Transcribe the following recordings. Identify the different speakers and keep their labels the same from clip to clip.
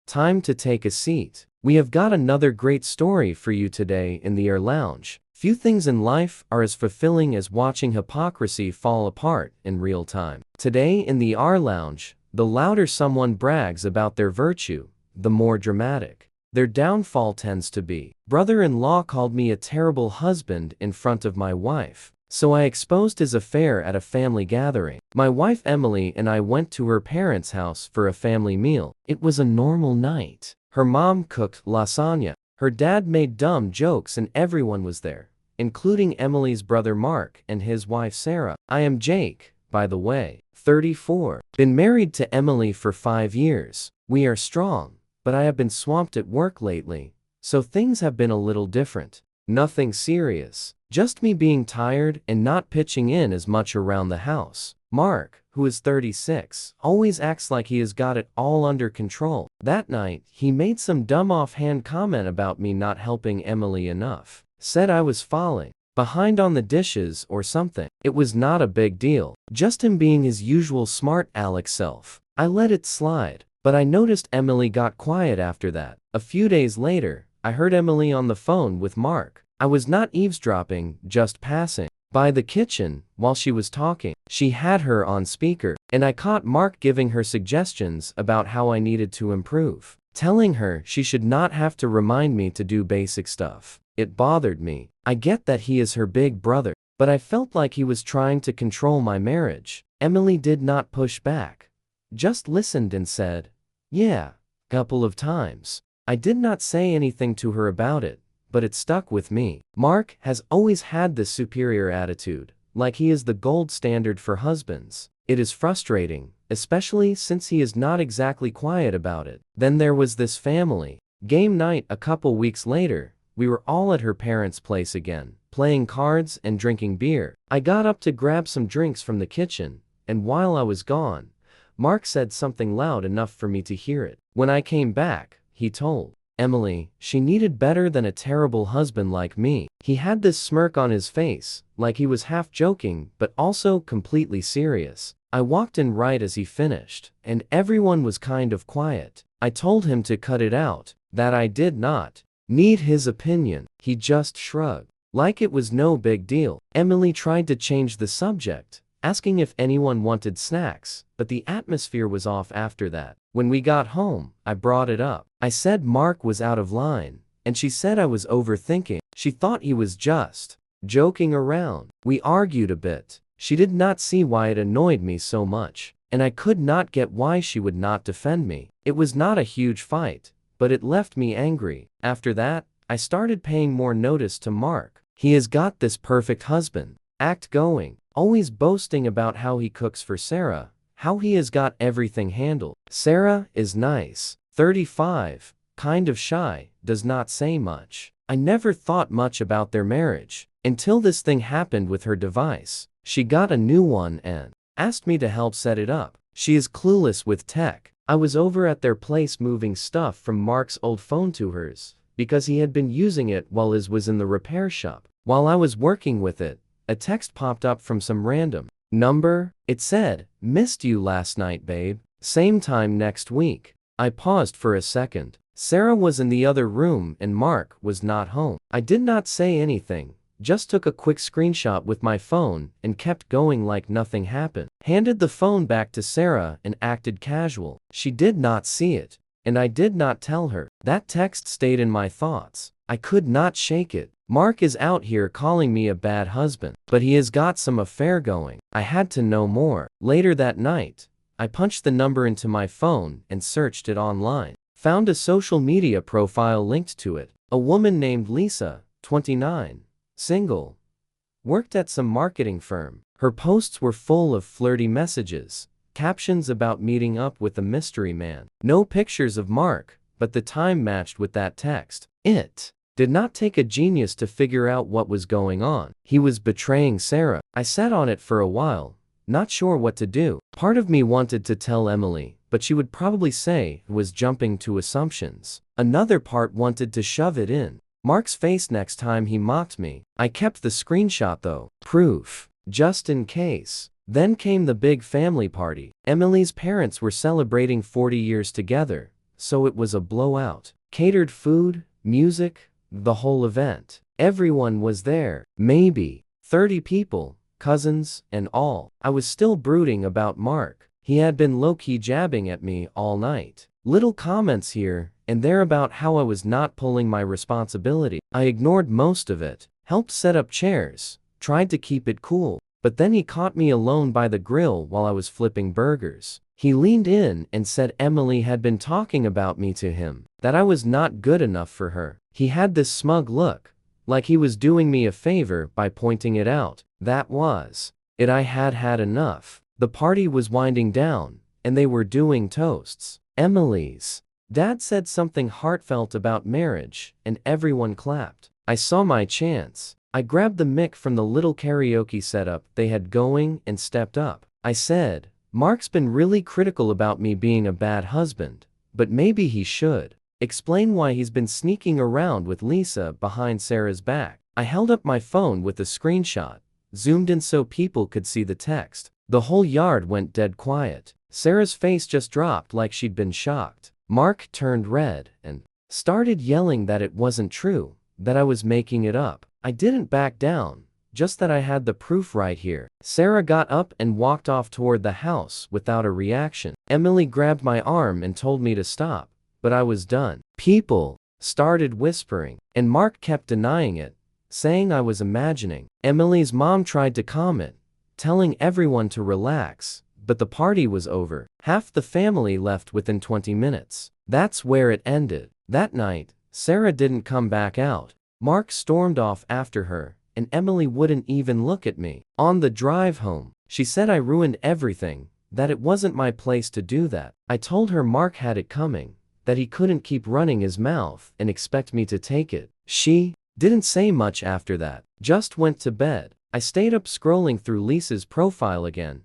Speaker 1: Time to take a seat. We have got another great story for you today in the Air Lounge. Few things in life are as fulfilling as watching hypocrisy fall apart in real time. Today in the R Lounge, the louder someone brags about their virtue, the more dramatic their downfall tends to be. Brother-in-law called me a terrible husband in front of my wife, so I exposed his affair at a family gathering. My wife Emily and I went to her parents' house for a family meal. It was a normal night. Her mom cooked lasagna. Her dad made dumb jokes and everyone was there, including Emily's brother Mark and his wife Sarah. I am Jake, by the way, 34. Been married to Emily for 5 years. We are strong, but I have been swamped at work lately, so things have been a little different. Nothing serious, just me being tired and not pitching in as much around the house. Mark, who is 36, always acts like he has got it all under control. That night, he made some dumb offhand comment about me not helping Emily enough. Said I was falling behind on the dishes or something. It was not a big deal, just him being his usual smart aleck self. I let it slide, but I noticed Emily got quiet after that. A few days later, I heard Emily on the phone with Mark. I was not eavesdropping, just passing by the kitchen while she was talking. She had her on speaker, and I caught Mark giving her suggestions about how I needed to improve, telling her she should not have to remind me to do basic stuff. It bothered me. I get that he is her big brother, but I felt like he was trying to control my marriage. Emily did not push back, just listened and said, "Yeah," a couple of times. I did not say anything to her about it, but it stuck with me. Mark has always had this superior attitude, like he is the gold standard for husbands. It is frustrating, especially since he is not exactly quiet about it. Then there was this family game night a couple weeks later. We were all at her parents' place again, playing cards and drinking beer. I got up to grab some drinks from the kitchen, and while I was gone, Mark said something loud enough for me to hear it. When I came back, he told Emily she needed better than a terrible husband like me. He had this smirk on his face, like he was half joking but also completely serious. I walked in right as he finished, and everyone was kind of quiet. I told him to cut it out, that I did not need his opinion. He just shrugged, like it was no big deal. Emily tried to change the subject, asking if anyone wanted snacks, but the atmosphere was off after that. When we got home, I brought it up. I said Mark was out of line, and she said I was overthinking. She thought he was just joking around. We argued a bit. She did not see why it annoyed me so much, and I could not get why she would not defend me. It was not a huge fight, but it left me angry. After that, I started paying more notice to Mark. He has got this perfect husband act going, always boasting about how he cooks for Sarah, how he has got everything handled. Sarah is nice, 35, kind of shy, does not say much. I never thought much about their marriage, until this thing happened with her device. She got a new one and asked me to help set it up. She is clueless with tech. I was over at their place moving stuff from Mark's old phone to hers, because he had been using it while his was in the repair shop. While I was working with it, a text popped up from some random number. It said, "Missed you last night, babe. Same time next week." I paused for a second. Sarah was in the other room and Mark was not home. I did not say anything, just took a quick screenshot with my phone and kept going like nothing happened. Handed the phone back to Sarah and acted casual. She did not see it, and I did not tell her. That text stayed in my thoughts. I could not shake it. Mark is out here calling me a bad husband, but he has got some affair going. I had to know more. Later that night, I punched the number into my phone and searched it online. Found a social media profile linked to it. A woman named Lisa, 29, single, worked at some marketing firm. Her posts were full of flirty messages, captions about meeting up with a mystery man. No pictures of Mark, but the time matched with that text. It did not take a genius to figure out what was going on. He was betraying Sarah. I sat on it for a while, not sure what to do. Part of me wanted to tell Emily, but she would probably say I was jumping to assumptions. Another part wanted to shove it in Mark's face next time he mocked me. I kept the screenshot though, proof, just in case. Then came the big family party. Emily's parents were celebrating 40 years together, so it was a blowout. Catered food, music, the whole event. Everyone was there. Maybe 30 people, cousins and all. I was still brooding about Mark. He had been low-key jabbing at me all night. Little comments here and there about how I was not pulling my responsibility. I ignored most of it, helped set up chairs, tried to keep it cool. But then he caught me alone by the grill while I was flipping burgers. He leaned in and said Emily had been talking about me to him, that I was not good enough for her. He had this smug look, like he was doing me a favor by pointing it out. That was it. I had had enough. The party was winding down, and they were doing toasts. Emily's dad said something heartfelt about marriage, and everyone clapped. I saw my chance. I grabbed the mic from the little karaoke setup they had going and stepped up. I said, Mark's been really critical about me being a bad husband, but maybe he should explain why he's been sneaking around with Lisa behind Sarah's back. I held up my phone with a screenshot, zoomed in so people could see the text. The whole yard went dead quiet. Sarah's face just dropped like she'd been shocked. Mark turned red and started yelling that it wasn't true, that I was making it up. I didn't back down, just that I had the proof right here. Sarah got up and walked off toward the house without a reaction. Emily grabbed my arm and told me to stop, but I was done. People started whispering, and Mark kept denying it, saying I was imagining. Emily's mom tried to comment, telling everyone to relax, but the party was over. Half the family left within 20 minutes. That's where it ended. That night, Sarah didn't come back out. Mark stormed off after her, and Emily wouldn't even look at me. On the drive home, she said I ruined everything, that it wasn't my place to do that. I told her Mark had it coming, that he couldn't keep running his mouth and expect me to take it. She didn't say much after that, just went to bed. I stayed up scrolling through Lisa's profile again,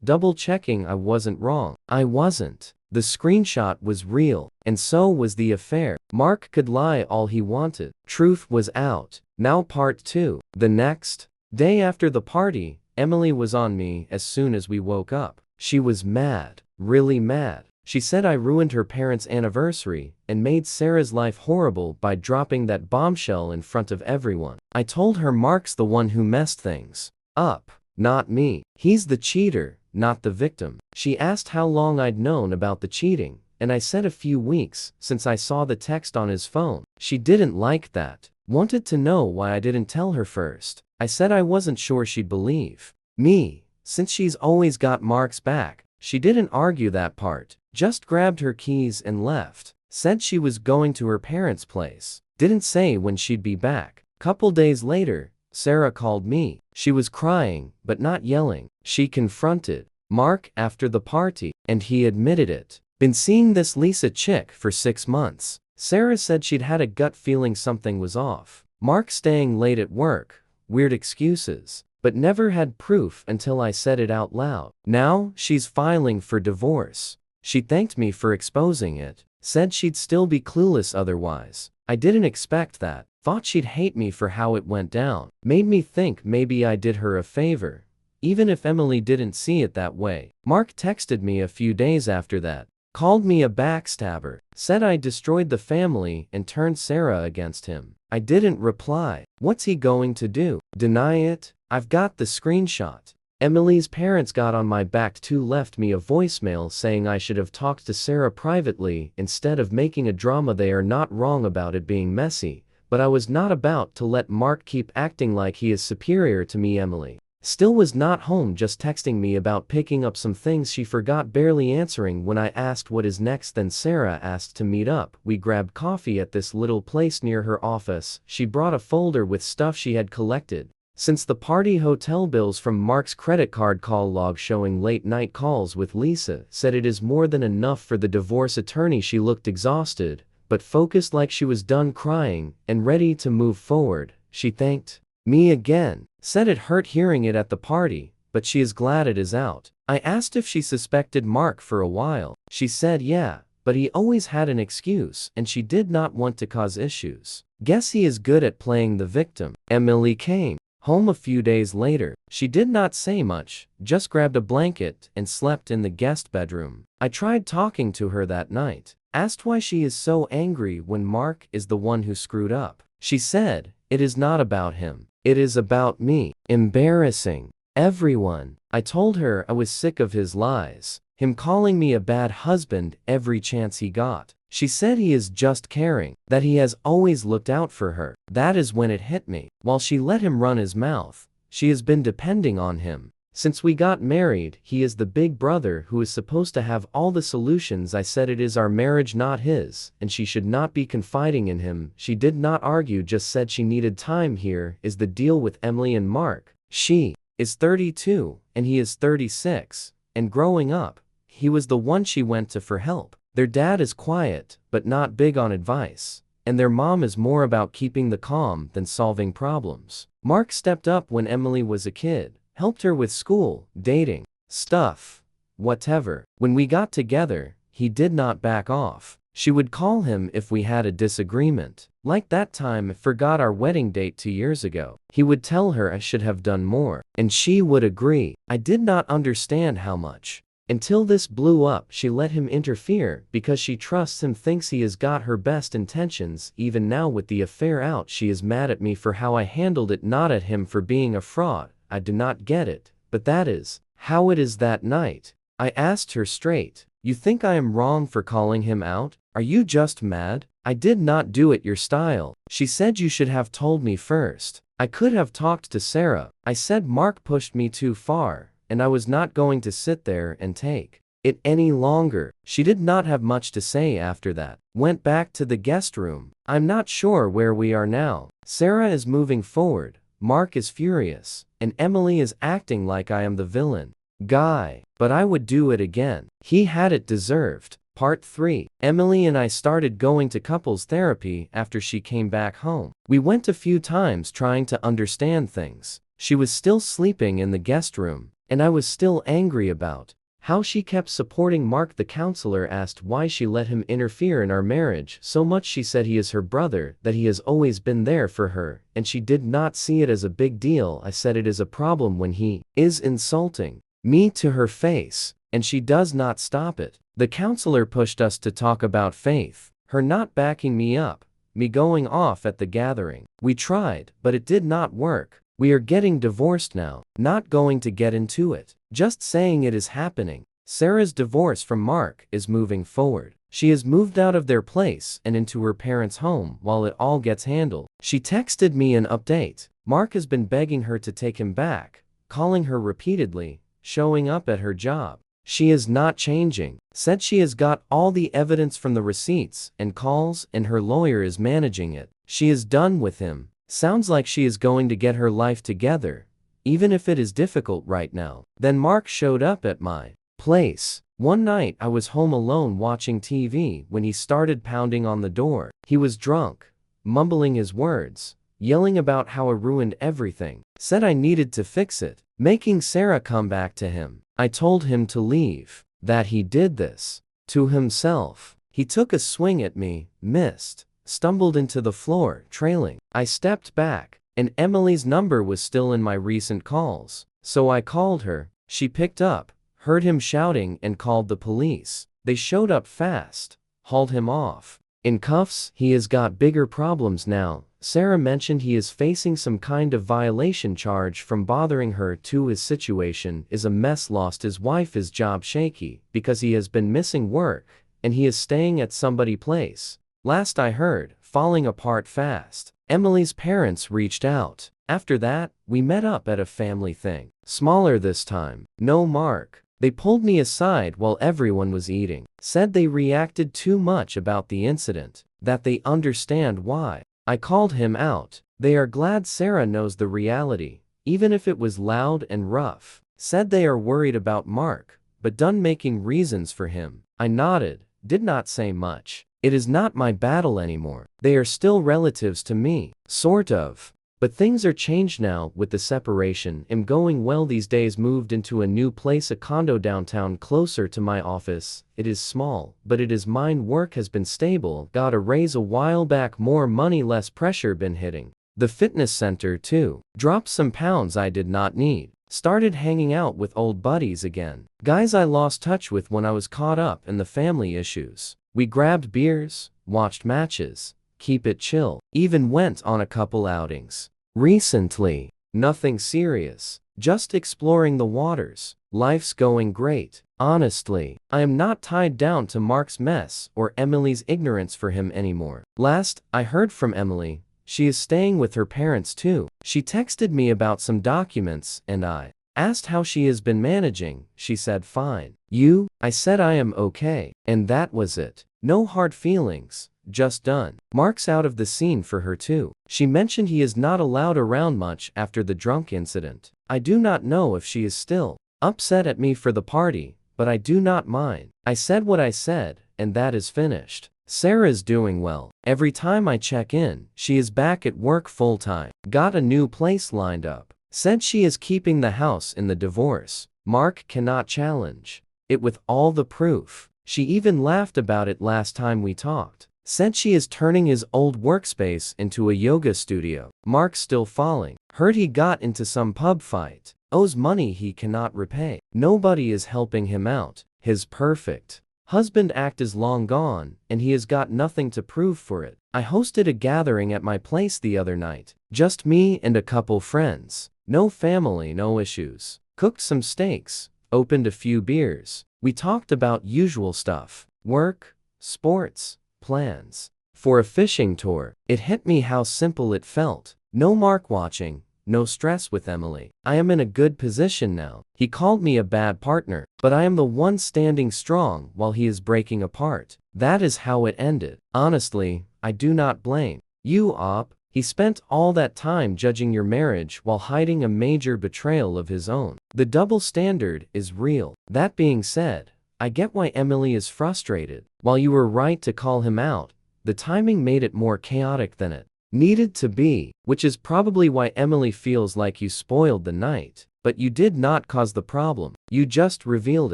Speaker 1: double-checking I wasn't wrong. I wasn't. The screenshot was real, and so was the affair. Mark could lie all he wanted. Truth was out. Now part 2. The next day after the party, Emily was on me as soon as we woke up. She was mad, really mad. She said I ruined her parents' anniversary and made Sarah's life horrible by dropping that bombshell in front of everyone. I told her Mark's the one who messed things up, not me. He's the cheater, not the victim. She asked how long I'd known about the cheating, and I said a few weeks, since I saw the text on his phone. She didn't like that, wanted to know why I didn't tell her first. I said I wasn't sure she'd believe me, since she's always got Mark's back. She didn't argue that part, just grabbed her keys and left. Said she was going to her parents' place. Didn't say when she'd be back. Couple days later, Sarah called me. She was crying, but not yelling. She confronted Mark after the party, and he admitted it. Been seeing this Lisa chick for 6 months. Sarah said she'd had a gut feeling something was off. Mark staying late at work, weird excuses, but never had proof until I said it out loud. Now, she's filing for divorce. She thanked me for exposing it, said she'd still be clueless otherwise. I didn't expect that. Thought she'd hate me for how it went down. Made me think maybe I did her a favor, even if Emily didn't see it that way. Mark texted me a few days after that, called me a backstabber, said I destroyed the family and turned Sarah against him. I didn't reply. What's he going to do? Deny it? I've got the screenshot. Emily's parents got on my back too, left me a voicemail saying I should have talked to Sarah privately instead of making a drama. They are not wrong about it being messy, but I was not about to let Mark keep acting like he is superior to me. Emily still was not home, just texting me about picking up some things she forgot, barely answering when I asked what is next. Then Sarah asked to meet up. We grabbed coffee at this little place near her office. She brought a folder with stuff she had collected since the party, hotel bills from Mark's credit card, call log showing late night calls with Lisa. Said it is more than enough for the divorce attorney. She looked exhausted, but focused, like she was done crying and ready to move forward. She thanked me again, said it hurt hearing it at the party, but she is glad it is out. I asked if she suspected Mark for a while. She said yeah, but he always had an excuse and she did not want to cause issues. Guess he is good at playing the victim. Emily came home a few days later. She did not say much, just grabbed a blanket and slept in the guest bedroom. I tried talking to her that night, Asked why she is so angry when Mark is the one who screwed up. She said, "It is not about him. It is about me." Embarrassing. Everyone. I told her I was sick of his lies. Him calling me a bad husband every chance he got. She said he is just caring, that he has always looked out for her. That is when it hit me. While she let him run his mouth, she has been depending on him. Since we got married, he is the big brother who is supposed to have all the solutions. I said it is our marriage, not his, and she should not be confiding in him. She did not argue, just said she needed time. Here is the deal with Emily and Mark. She is 32, and he is 36, and growing up, he was the one she went to for help. Their dad is quiet, but not big on advice, and their mom is more about keeping the calm than solving problems. Mark stepped up when Emily was a kid, helped her with school, dating, stuff, whatever. When we got together, he did not back off. She would call him if we had a disagreement. Like that time, forgot our wedding date 2 years ago. He would tell her I should have done more, and she would agree. I did not understand how much. Until this blew up, she let him interfere because she trusts him, thinks he has got her best intentions. Even now with the affair out, she is mad at me for how I handled it, not at him for being a fraud. I do not get it, but that is how it is. That night, I asked her straight, "You think I am wrong for calling him out? Are you just mad? I did not do it your style." She said, "You should have told me first. I could have talked to Sarah." I said Mark pushed me too far, and I was not going to sit there and take it any longer. She did not have much to say after that. Went back to the guest room. I'm not sure where we are now. Sarah is moving forward. Mark is furious, and Emily is acting like I am the villain guy. But I would do it again. He had it deserved. Part 3. Emily and I started going to couples therapy after she came back home. We went a few times trying to understand things. She was still sleeping in the guest room, and I was still angry about how she kept supporting Mark. The counselor asked why she let him interfere in our marriage so much. She said he is her brother, that he has always been there for her, and she did not see it as a big deal. I said it is a problem when he is insulting me to her face, and she does not stop it. The counselor pushed us to talk about faith, her not backing me up, me going off at the gathering. We tried, but it did not work. We are getting divorced now. Not going to get into it. Just saying it is happening. Sarah's divorce from Mark is moving forward. She has moved out of their place and into her parents' home while it all gets handled. She texted me an update. Mark has been begging her to take him back, calling her repeatedly, showing up at her job. She is not changing. Said she has got all the evidence from the receipts and calls, and her lawyer is managing it. She is done with him. Sounds like she is going to get her life together, even if it is difficult right now. Then Mark showed up at my place. One night I was home alone watching TV when he started pounding on the door. He was drunk, mumbling his words, yelling about how I ruined everything. Said I needed to fix it, making Sarah come back to him. I told him to leave, that he did this to himself. He took a swing at me, missed, stumbled into the floor, trailing. I stepped back, and Emily's number was still in my recent calls. So I called her. She picked up, heard him shouting, and called the police. They showed up fast, hauled him off in cuffs. He has got bigger problems now. Sarah mentioned he is facing some kind of violation charge from bothering her too. His situation is a mess. Lost his wife, his job shaky because he has been missing work, and he is staying at somebody's place. Last I heard, falling apart fast. Emily's parents reached out. After that, we met up at a family thing. Smaller this time. No Mark. They pulled me aside while everyone was eating. Said they reacted too much about the incident, that they understand why. I called him out. They are glad Sarah knows the reality, even if it was loud and rough. Said they are worried about Mark, but done making reasons for him. I nodded, did not say much. It is not my battle anymore. They are still relatives to me, sort of. But things are changed now with the separation. Am going well these days. Moved into a new place, a condo downtown closer to my office. It is small, but it is mine. Work has been stable. Got a raise a while back. More money, less pressure. Been hitting the fitness center too. Dropped some pounds I did not need. Started hanging out with old buddies again. Guys I lost touch with when I was caught up in the family issues. We grabbed beers, watched matches, keep it chill, even went on a couple outings. Recently, nothing serious, just exploring the waters. Life's going great. Honestly, I am not tied down to Mark's mess or Emily's ignorance for him anymore. Last I heard from Emily, she is staying with her parents too. She texted me about some documents and I asked how she has been managing. She said fine. You? I said I am okay. And that was it. No hard feelings, just done. Mark's out of the scene for her too. She mentioned he is not allowed around much after the drunk incident. I do not know if she is still upset at me for the party, but I do not mind. I said what I said, and that is finished. Sarah's doing well. Every time I check in, she is back at work full-time. Got a new place lined up. Said she is keeping the house in the divorce. Mark cannot challenge it with all the proof. She even laughed about it last time we talked. Said she is turning his old workspace into a yoga studio. Mark's still falling. Heard he got into some pub fight. Owes money he cannot repay. Nobody is helping him out. His perfect husband act is long gone, and he has got nothing to prove for it. I hosted a gathering at my place the other night. Just me and a couple friends. No family, no issues. Cooked some steaks, opened a few beers. We talked about usual stuff. Work, sports, plans. For a fishing tour, it hit me how simple it felt. No Mark watching. No stress with Emily. I am in a good position now. He called me a bad partner, but I am the one standing strong while he is breaking apart. That is how it ended. Honestly, I do not blame you, Op. He spent all that time judging your marriage while hiding a major betrayal of his own. The double standard is real. That being said, I get why Emily is frustrated. While you were right to call him out, the timing made it more chaotic than it needed to be, which is probably why Emily feels like you spoiled the night. But you did not cause the problem. You just revealed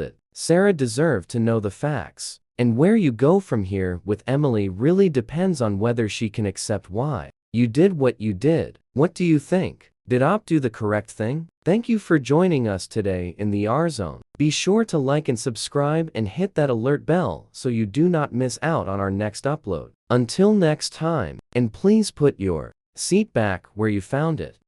Speaker 1: it. Sarah deserved to know the facts. And where you go from here with Emily really depends on whether she can accept why you did what you did. What do you think? Did Op do the correct thing? Thank you for joining us today in the R Zone. Be sure to like and subscribe and hit that alert bell so you do not miss out on our next upload. Until next time, and please put your seat back where you found it.